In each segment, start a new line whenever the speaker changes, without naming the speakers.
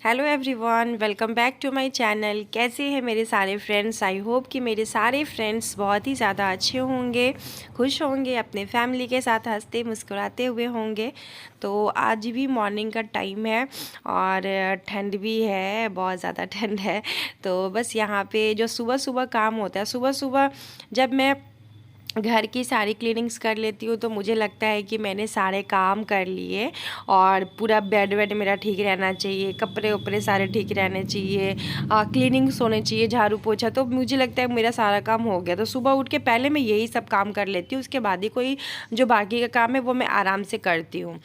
Hello everyone, welcome back to my channel. कैसे हैं मेरे सारे फ्रेंड्स? आई होप कि मेरे सारे फ्रेंड्स बहुत ही ज़्यादा अच्छे होंगे, खुश होंगे, अपने फैमिली के साथ हंसते मुस्कुराते हुए होंगे। तो आज भी मॉर्निंग का टाइम है और ठंड भी है, बहुत ज़्यादा ठंड है। तो बस यहाँ पे जो सुबह सुबह काम होता है, सुबह सुबह जब मैं घर की सारी क्लीनिंग्स कर लेती हूँ तो मुझे लगता है कि मैंने सारे काम कर लिए और पूरा बेड वेड मेरा ठीक रहना चाहिए, कपड़े उपड़े सारे ठीक रहने चाहिए, क्लीनिंग्स होने चाहिए, झाड़ू पोछा। तो मुझे लगता है मेरा सारा काम हो गया। तो सुबह उठ के पहले मैं यही सब काम कर लेती हूँ, उसके बाद ही कोई जो बाकी का काम है वो मैं आराम से करती हूँ।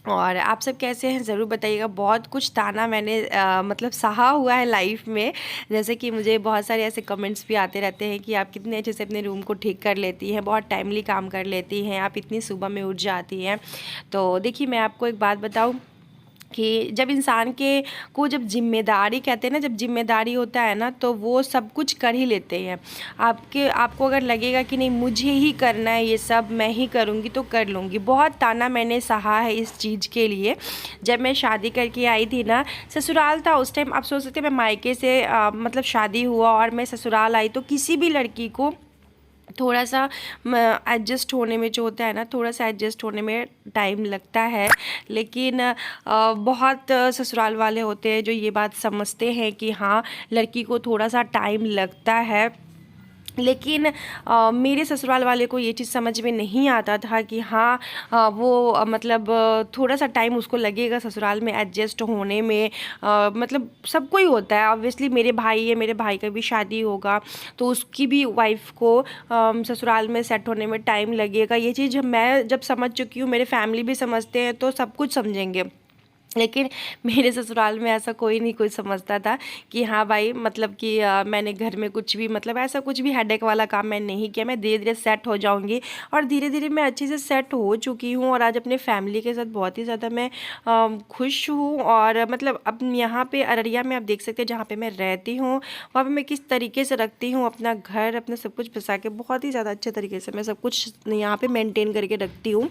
और आप सब कैसे हैं ज़रूर बताइएगा। बहुत कुछ ताना मैंने मतलब सहा हुआ है लाइफ में। जैसे कि मुझे बहुत सारे ऐसे कमेंट्स भी आते रहते हैं कि आप कितने अच्छे से अपने रूम को ठीक कर लेती हैं, बहुत टाइमली काम कर लेती हैं, आप इतनी सुबह में उठ जाती हैं। तो देखिए, मैं आपको एक बात बताऊं कि जब इंसान के को जब जिम्मेदारी कहते हैं ना, जब जिम्मेदारी होता है ना तो वो सब कुछ कर ही लेते हैं। आपको अगर लगेगा कि नहीं मुझे ही करना है, ये सब मैं ही करूँगी तो कर लूँगी। बहुत ताना मैंने सहा है इस चीज़ के लिए। जब मैं शादी करके आई थी ना, ससुराल था उस टाइम, आप सोच सकते हैं मैं मायके से मतलब शादी हुआ और मैं ससुराल आई, तो किसी भी लड़की को थोड़ा सा एडजस्ट होने में जो होता है ना, थोड़ा सा एडजस्ट होने में टाइम लगता है। लेकिन बहुत ससुराल वाले होते हैं जो ये बात समझते हैं कि हाँ, लड़की को थोड़ा सा टाइम लगता है। लेकिन मेरे ससुराल वाले को ये चीज़ समझ में नहीं आता था कि हाँ, वो मतलब थोड़ा सा टाइम उसको लगेगा ससुराल में एडजस्ट होने में। मतलब सबको ही होता है ऑब्वियसली। मेरे भाई है, मेरे भाई का भी शादी होगा तो उसकी भी वाइफ को ससुराल में सेट होने में टाइम लगेगा। ये चीज़ मैं जब समझ चुकी हूँ, मेरे फैमिली भी समझते हैं तो सब कुछ समझेंगे। लेकिन मेरे ससुराल में ऐसा कोई नहीं कोई समझता था कि हाँ भाई, मतलब कि मैंने घर में कुछ भी मतलब ऐसा कुछ भी हेडेक वाला काम मैं नहीं किया, मैं धीरे धीरे सेट हो जाऊंगी। और धीरे धीरे मैं अच्छे से सेट हो चुकी हूँ और आज अपने फैमिली के साथ बहुत ही ज़्यादा मैं खुश हूँ। और मतलब अब यहाँ पे अररिया में आप देख सकते हैं जहाँ पे मैं रहती हूँ, वहाँ पे मैं किस तरीके से रखती हूँ अपना घर, अपना सब कुछ बसा के बहुत ही ज़्यादा अच्छे तरीके से मैं सब कुछ यहाँ पे मेनटेन करके रखती हूँ।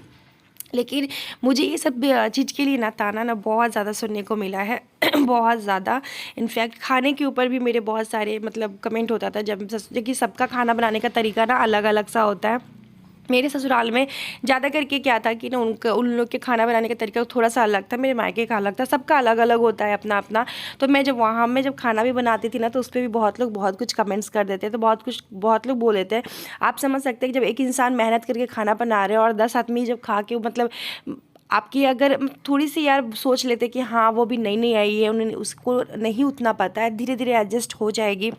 लेकिन मुझे ये सब चीज़ के लिए ना ताना ना बहुत ज़्यादा सुनने को मिला है बहुत ज़्यादा। इनफैक्ट खाने के ऊपर भी मेरे बहुत सारे मतलब कमेंट होता था, जब कि सबका खाना बनाने का तरीका ना अलग अलग सा होता है। मेरे ससुराल में ज़्यादा करके क्या था कि ना उन लोग के खाना बनाने का तरीका थोड़ा सा अलग था, मेरे मायके का अलग था, सबका अलग अलग होता है अपना अपना। तो मैं जब वहाँ में जब खाना भी बनाती थी ना तो उस पर भी बहुत लोग बहुत कुछ कमेंट्स कर देते, तो बहुत लोग बोल देते हैं। आप समझ सकते हैं कि जब एक इंसान मेहनत करके खाना बना रहे हैं और 10 आदमी जब खा के मतलब आपकी अगर थोड़ी सी यार सोच लेते कि हाँ वो भी नई नई आई है, उन्हें उसको नहीं उतना पता है, धीरे धीरे एडजस्ट हो जाएगी।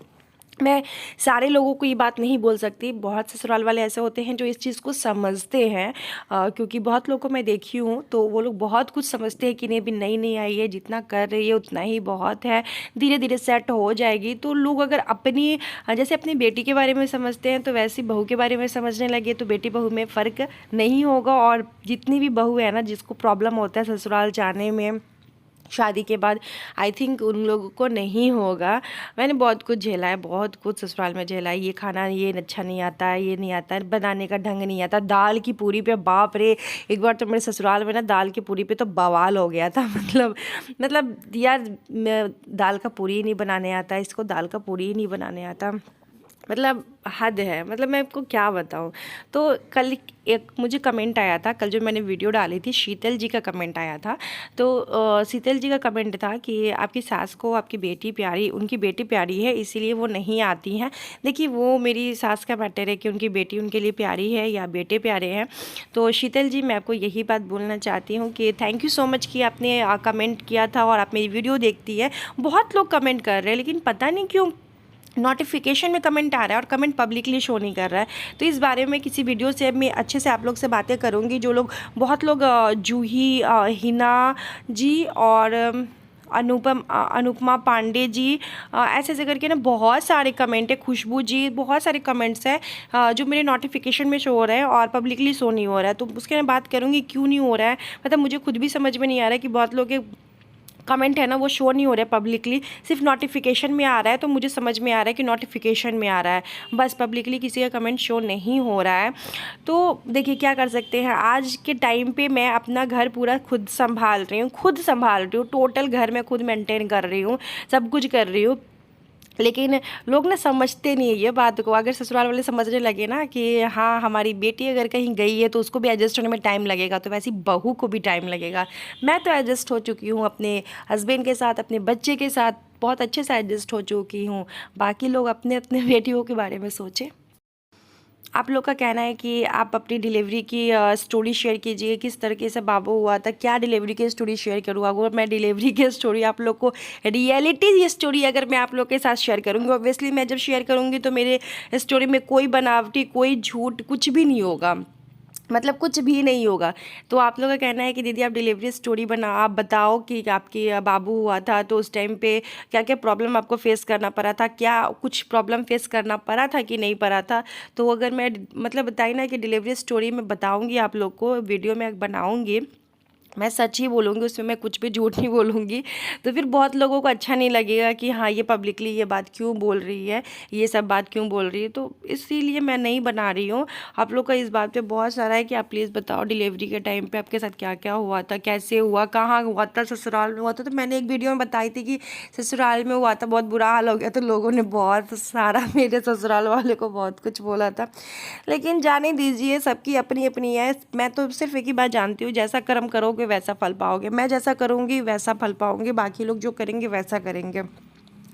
मैं सारे लोगों को ये बात नहीं बोल सकती, बहुत ससुराल वाले ऐसे होते हैं जो इस चीज़ को समझते हैं। क्योंकि बहुत लोगों को मैं देखी हूँ तो वो लोग बहुत कुछ समझते हैं कि नहीं भी नई नई आई है, जितना कर रही है उतना ही बहुत है, धीरे धीरे सेट हो जाएगी। तो लोग अगर अपनी जैसे अपनी बेटी के बारे में समझते हैं तो वैसे बहू के बारे में समझने लगे तो बेटी बहू में फ़र्क नहीं होगा। और जितनी भी बहू है ना जिसको प्रॉब्लम होता है ससुराल जाने में शादी के बाद, आई थिंक उन लोगों को नहीं होगा। मैंने बहुत कुछ झेला है, बहुत कुछ ससुराल में झेला है। ये खाना ये अच्छा नहीं आता है, ये नहीं आता है, बनाने का ढंग नहीं आता। दाल की पूरी पे बाप रे, एक बार तो मेरे ससुराल में ना दाल की पूरी पे तो बवाल हो गया था मतलब यार दाल का पूरी ही नहीं बनाने आता, इसको दाल का पूरी ही नहीं बनाने आता, मतलब हद है। मतलब मैं आपको क्या बताऊँ। तो कल एक मुझे कमेंट आया था, कल जो मैंने वीडियो डाली थी शीतल जी का कमेंट आया था। तो शीतल जी का कमेंट था कि आपकी सास को आपकी बेटी प्यारी, उनकी बेटी प्यारी है इसीलिए वो नहीं आती हैं। देखिए वो मेरी सास का मैटर है कि उनकी बेटी उनके लिए प्यारी है या बेटे प्यारे हैं। तो शीतल जी, मैं आपको यही बात बोलना चाहती हूँ कि थैंक यू सो मच कि आपने कमेंट किया था और आप मेरी वीडियो देखती है। बहुत लोग कमेंट कर रहे हैं लेकिन पता नहीं क्यों नोटिफिकेशन में कमेंट आ रहा है और कमेंट पब्लिकली शो नहीं कर रहा है। तो इस बारे में किसी वीडियो से मैं अच्छे से आप लोग से बातें करूँगी। जो लोग बहुत लोग जूही हिना जी और अनुपमा पांडे जी, ऐसे ऐसे करके ना बहुत सारे कमेंट है, खुशबू जी, बहुत सारे कमेंट्स हैं जो मेरे नोटिफिकेशन में शो हो रहा है और पब्लिकली शो नहीं हो रहा है। तो उसके मैं बात करूँगी क्यों नहीं हो रहा है। मतलब मुझे खुद भी समझ में नहीं आ रहा है कि बहुत लोग कमेंट है ना वो शो नहीं हो रहा है पब्लिकली, सिर्फ नोटिफिकेशन में आ रहा है। तो मुझे समझ में आ रहा है कि नोटिफिकेशन में आ रहा है, बस पब्लिकली किसी का कमेंट शो नहीं हो रहा है। तो देखिए क्या कर सकते हैं, आज के टाइम पे मैं अपना घर पूरा खुद संभाल रही हूँ, टोटल घर में खुद मेंटेन कर रही हूँ, सब कुछ कर रही हूँ। लेकिन लोग ना समझते नहीं है ये बात को। अगर ससुराल वाले समझने लगे ना कि हाँ हमारी बेटी अगर कहीं गई है तो उसको भी एडजस्ट होने में टाइम लगेगा, तो वैसी बहू को भी टाइम लगेगा। मैं तो एडजस्ट हो चुकी हूँ अपने हस्बैंड के साथ, अपने बच्चे के साथ बहुत अच्छे से एडजस्ट हो चुकी हूँ। बाकी लोग अपने अपने बेटियों के बारे में सोचें। आप लोग का कहना है कि आप अपनी डिलीवरी की स्टोरी शेयर कीजिए, किस तरीके से बाबू हुआ था, क्या डिलीवरी की स्टोरी शेयर करूँ। अगर मैं डिलीवरी की स्टोरी आप लोग को, रियलिटी ये स्टोरी अगर मैं आप लोग के साथ शेयर करूँगी, ऑब्वियसली मैं जब शेयर करूँगी तो मेरे स्टोरी में कोई बनावटी, कोई झूठ कुछ भी नहीं होगा, मतलब कुछ भी नहीं होगा। तो आप लोग का कहना है कि दीदी आप डिलीवरी स्टोरी आप बताओ कि आपकी बाबू हुआ था तो उस टाइम पे क्या क्या प्रॉब्लम आपको फेस करना पड़ा था, क्या कुछ प्रॉब्लम फेस करना पड़ा था कि नहीं पड़ा था। तो अगर मैं मतलब बताई ना कि डिलीवरी स्टोरी मैं बताऊंगी आप लोग को, वीडियो में बनाऊंगी, मैं सच ही बोलूँगी, उसमें मैं कुछ भी झूठ नहीं बोलूँगी। तो फिर बहुत लोगों को अच्छा नहीं लगेगा कि हाँ ये पब्लिकली ये बात क्यों बोल रही है, ये सब बात क्यों बोल रही है। तो इसीलिए मैं नहीं बना रही हूँ। आप लोग का इस बात पे बहुत सारा है कि आप प्लीज़ बताओ डिलीवरी के टाइम पे आपके साथ क्या क्या हुआ था, कैसे हुआ, कहाँ हुआ था, ससुराल में हुआ था। तो मैंने एक वीडियो में बताई थी कि ससुराल में हुआ था, बहुत बुरा हाल हो गया। तो लोगों ने बहुत सारा मेरे ससुराल वाले को बहुत कुछ बोला था, लेकिन जाने दीजिए, सबकी अपनी अपनी है। मैं तो सिर्फ एक ही बात जानती हूँ, जैसा कर्म करोगे वैसा फल पाओगे। मैं जैसा करूँगी वैसा फल पाऊँगी, बाकी लोग जो करेंगे वैसा करेंगे,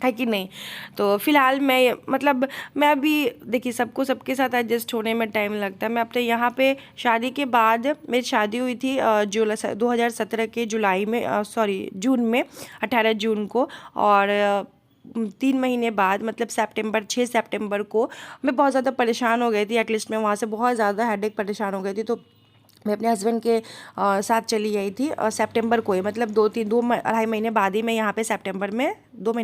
है कि नहीं। तो फिलहाल मैं अभी देखिए सबको सबके साथ एडजस्ट होने में टाइम लगता है। मैं अपने यहाँ पे शादी के बाद, मेरी शादी हुई थी 2017 के जून में, 18 जून को। और 3 महीने बाद मतलब 6 सितंबर को मैं बहुत ज़्यादा परेशान हो गई थी। एटलीस्ट मैं वहाँ से बहुत ज़्यादा हेडेक परेशान हो गई थी। तो मैं अपने हस्बैंड के साथ चली आई थी सितंबर को ही, मतलब 2-2.5 महीने बाद ही मैं यहाँ पे सितंबर में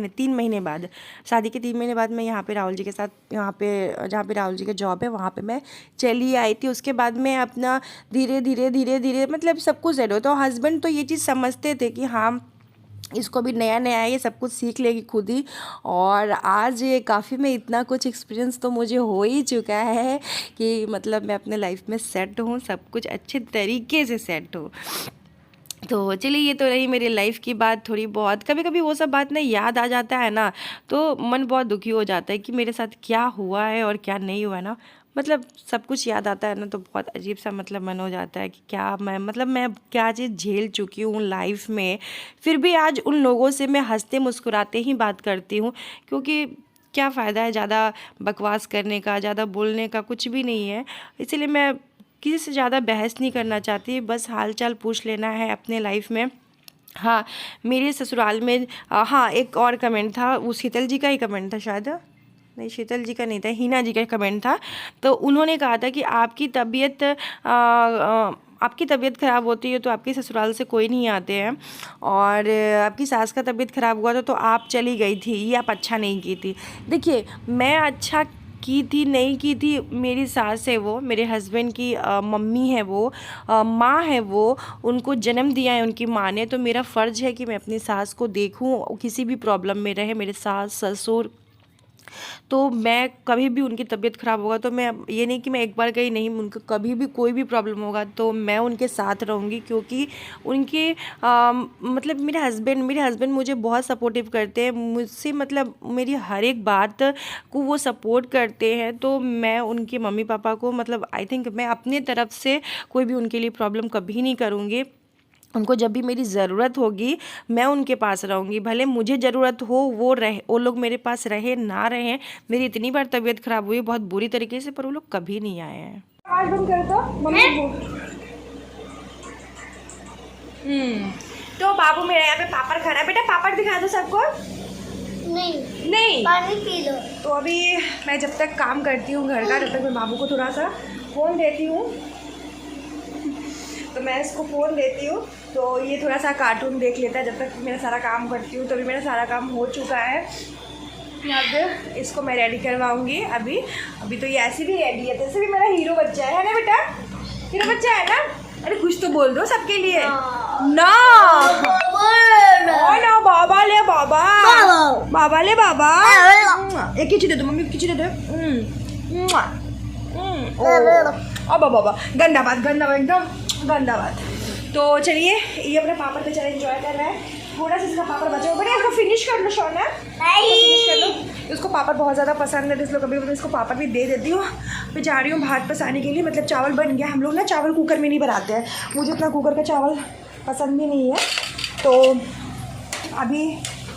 3 महीने बाद, शादी के 3 महीने बाद मैं यहाँ पे राहुल जी के साथ, यहाँ पे जहाँ पे राहुल जी का जॉब है वहाँ पे मैं चली आई थी। उसके बाद में अपना धीरे धीरे मतलब सब कुछ सेट हो। तो हस्बैंड तो ये चीज़ समझते थे कि हाँ इसको भी नया नया है, ये सब कुछ सीख लेगी खुद ही। और आज ये काफ़ी में इतना कुछ एक्सपीरियंस तो मुझे हो ही चुका है कि मतलब मैं अपने लाइफ में सेट हूँ, सब कुछ अच्छे तरीके से सेट हूँ। तो चलिए ये तो रही मेरी लाइफ की बात थोड़ी बहुत। कभी कभी वो सब बात ना याद आ जाता है ना तो मन बहुत दुखी हो जाता है कि मेरे साथ क्या हुआ है और क्या नहीं हुआ है ना। मतलब सब कुछ याद आता है ना तो बहुत अजीब सा मतलब मन हो जाता है कि क्या मैं क्या चीज़ झेल चुकी हूँ लाइफ में। फिर भी आज उन लोगों से मैं हंसते मुस्कुराते ही बात करती हूँ, क्योंकि क्या फ़ायदा है ज़्यादा बकवास करने का, ज़्यादा बोलने का, कुछ भी नहीं है। इसलिए मैं किसी से ज़्यादा बहस नहीं करना चाहती, बस हाल चाल पूछ लेना है अपने लाइफ में। हाँ मेरे ससुराल में हाँ एक और कमेंट था, वो शीतल जी का ही कमेंट था शायद, नहीं शीतल जी का नहीं था, हीना जी का कमेंट था। तो उन्होंने कहा था कि आपकी तबीयत ख़राब होती है तो आपके ससुराल से कोई नहीं आते हैं, और आपकी सास का तबीयत ख़राब हुआ था तो आप चली गई थी, ये आप अच्छा नहीं की थी। देखिए मैं अच्छा की थी नहीं की थी, मेरी सास है वो, मेरे हस्बैंड की मम्मी है वो, माँ है वो, उनको जन्म दिया है उनकी माँ ने। तो मेरा फ़र्ज़ है कि मैं अपनी सास को देखूं, किसी भी प्रॉब्लम में रहे मेरे सास ससुर। तो मैं कभी भी उनकी तबीयत ख़राब होगा तो मैं ये नहीं कि मैं एक बार गई नहीं, उनको कभी भी कोई भी प्रॉब्लम होगा तो मैं उनके साथ रहूँगी, क्योंकि उनके मतलब मेरे हस्बैंड मुझे बहुत सपोर्टिव करते हैं, मुझसे मतलब मेरी हर एक बात को वो सपोर्ट करते हैं। तो मैं उनके मम्मी पापा को मतलब आई थिंक मैं अपने तरफ से कोई भी उनके लिए प्रॉब्लम कभी नहीं करूँगी। उनको जब भी मेरी ज़रूरत होगी मैं उनके पास रहूँगी, भले मुझे ज़रूरत हो वो लोग मेरे पास रहे ना रहें। मेरी इतनी बार तबीयत ख़राब हुई बहुत बुरी तरीके से, पर वो लोग कभी नहीं आए हैं। आज बंद कर दो मम्मी को। तो बाबू मेरा यहाँ पे पापड़ खा रहा है, बेटा पापड़ दिखा दो सबको। नहीं
पानी पी लो।
तो अभी मैं जब तक काम करती हूँ घर का, तब तक मैं बाबू को थोड़ा सा फ़ोन देती हूँ। तो मैं इसको फ़ोन देती हूँ तो ये थोड़ा सा कार्टून देख लेता है जब तक मेरा सारा काम करती हूँ। तो अभी मेरा सारा काम हो चुका है, अब इसको मैं रेडी करवाऊँगी। अभी तो ये ऐसे भी रेडी है, जैसे भी मेरा हीरो बच्चा है ना बेटा, हीरो बच्चा है ना। अरे कुछ तो बोल दो सबके लिए ना। ओ ना बाबा ले बाबा, बाबा ले बाबा। एक खिची दे दो मम्मी, खिची दे दो। बाबा बाबा, गंदा बात, गंदा बात, एकदम गंदा बात। तो चलिए ये अपने पापड़ पे चले एंजॉय कर रहा है। थोड़ा सा इसका पापड़ बचा हुआ है, इसको फिनिश कर लो शौना, फिनिश कर लो। इसको पापड़ बहुत ज़्यादा पसंद है, इसलिए कभी कभी इसको पापड़ भी दे देती हूँ। मैं जा रही हूँ भात पसाने के लिए, मतलब चावल बन गया। हम लोग ना चावल कुकर में नहीं बनाते हैं, मुझे इतना कुकर का चावल पसंद भी नहीं है। तो अभी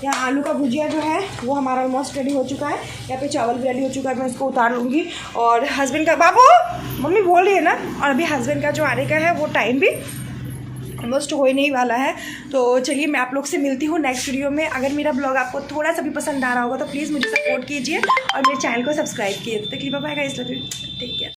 यहाँ आलू का भुजिया जो है वो हमारा ऑलमोस्ट रेडी हो चुका है। यहाँ पे चावल भी रेडी हो चुका है, मैं इसको उतार लूँगी। और हस्बैंड का, बाबू मम्मी बोल रही है ना, और अभी हस्बैंड का जो आने का है वो टाइम भी ऑलमोस्ट हो ही नहीं वाला है। तो चलिए मैं आप लोग से मिलती हूँ नेक्स्ट वीडियो में। अगर मेरा ब्लॉग आपको थोड़ा सा भी पसंद आ रहा होगा तो प्लीज़ मुझे सपोर्ट कीजिए और मेरे चैनल को सब्सक्राइब कीजिए। तब तक के लिए bye guys, love you, take care.